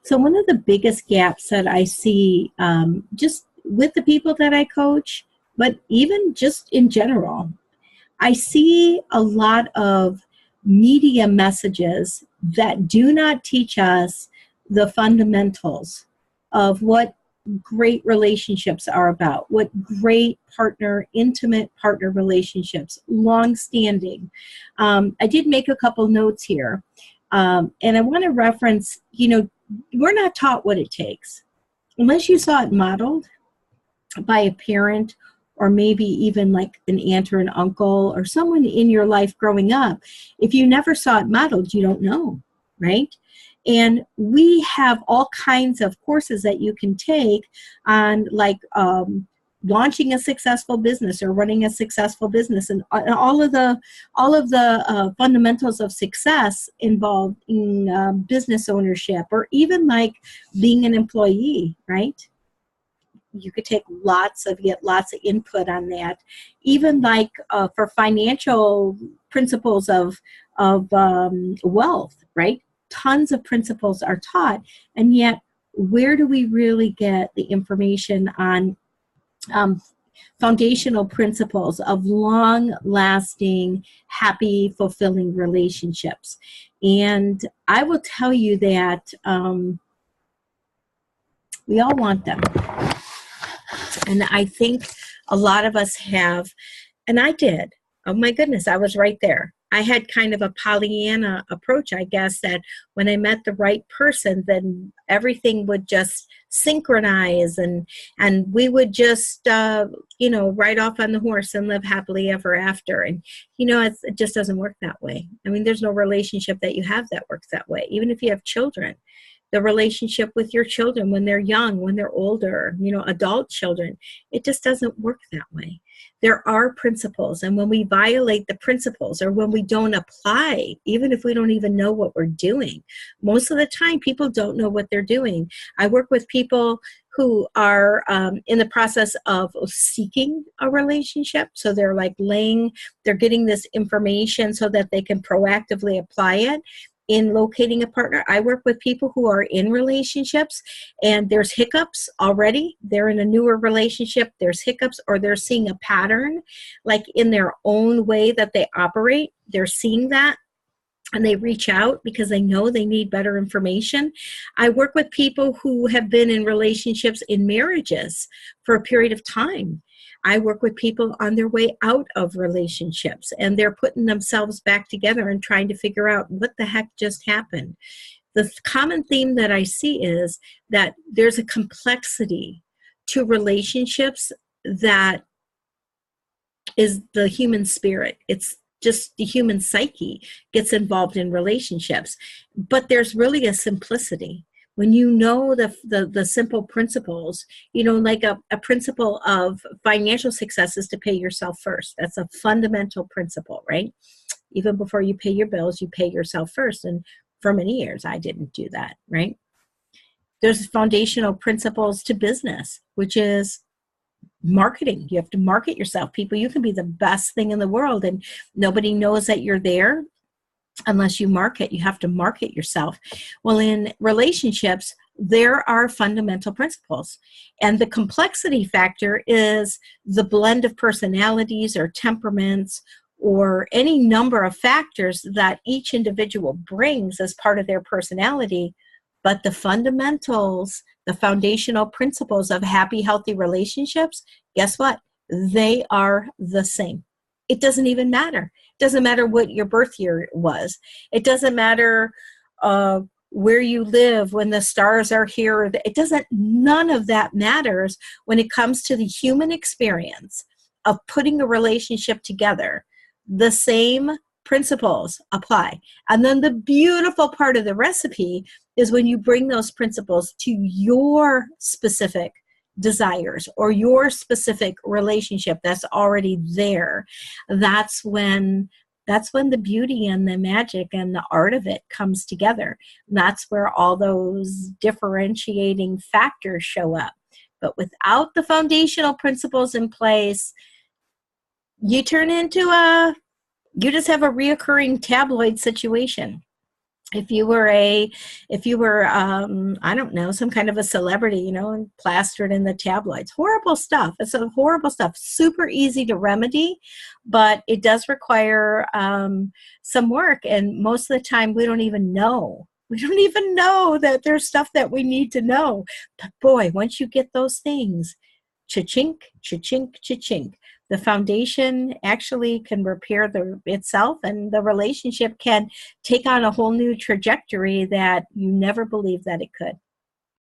So one of the biggest gaps that I see just with the people that I coach, but even just in general, I see a lot of media messages that do not teach us the fundamentals of what great relationships are about, what great partner, intimate partner relationships, long-standing. I did make a couple notes here, and I want to reference, we're not taught what it takes. Unless you saw it modeled by a parent or maybe even like an aunt or an uncle or someone in your life growing up, if you never saw it modeled, you don't know, right? And we have all kinds of courses that you can take on launching a successful business or running a successful business, and all of the fundamentals of success involved in business ownership, or even like being an employee, right? You could get lots of input on that. Even like for financial principles of wealth, right? Tons of principles are taught, and yet where do we really get the information on foundational principles of long-lasting, happy, fulfilling relationships? And I will tell you that we all want them. And I think a lot of us have, and I did. Oh my goodness, I was right there. I had kind of a Pollyanna approach, I guess, that when I met the right person, then everything would just synchronize, and we would just, ride off on the horse and live happily ever after. And, it just doesn't work that way. I mean, there's no relationship that you have that works that way. Even if you have children, the relationship with your children when they're young, when they're older, adult children, it just doesn't work that way. There are principles, and when we violate the principles, or when we don't apply, even if we don't even know what we're doing, most of the time people don't know what they're doing. I work with people who are in the process of seeking a relationship. So they're they're getting this information so that they can proactively apply it in locating a partner. I work with people who are in relationships and there's hiccups already. They're in a newer relationship, there's hiccups, or they're seeing a pattern, like in their own way that they operate. They're seeing that, and they reach out because they know they need better information. I work with people who have been in relationships, in marriages for a period of time. I work with people on their way out of relationships, and they're putting themselves back together and trying to figure out what the heck just happened. The common theme that I see is that there's a complexity to relationships that is the human spirit. It's just the human psyche gets involved in relationships. But there's really a simplicity. When you know the simple principles, like a principle of financial success is to pay yourself first. That's a fundamental principle, right? Even before you pay your bills, you pay yourself first. And for many years, I didn't do that, right? There's foundational principles to business, which is marketing. You have to market yourself. People, you can be the best thing in the world and nobody knows that you're there unless you market. You have to market yourself. Well, in relationships, there are fundamental principles. And the complexity factor is the blend of personalities or temperaments or any number of factors that each individual brings as part of their personality. But the fundamentals, the foundational principles of happy, healthy relationships, guess what? They are the same. It doesn't even matter. It doesn't matter what your birth year was. It doesn't matter where you live, when the stars are here. None of that matters when it comes to the human experience of putting a relationship together. The same principles apply. And then the beautiful part of the recipe is when you bring those principles to your specific desires or your specific relationship that's already there. That's when the beauty and the magic and the art of it comes together. And that's where all those differentiating factors show up. But without the foundational principles in place, you turn into you just have a reoccurring tabloid situation. if you were I don't know, some kind of a celebrity, and plastered in the tabloids. Horrible stuff. It's a horrible stuff. Super easy to remedy, but it does require some work. And most of the time we don't even know. We don't even know that there's stuff that we need to know. But boy, once you get those things, cha-chink, cha-chink, cha-chink, the foundation actually can repair itself, and the relationship can take on a whole new trajectory that you never believed that it could.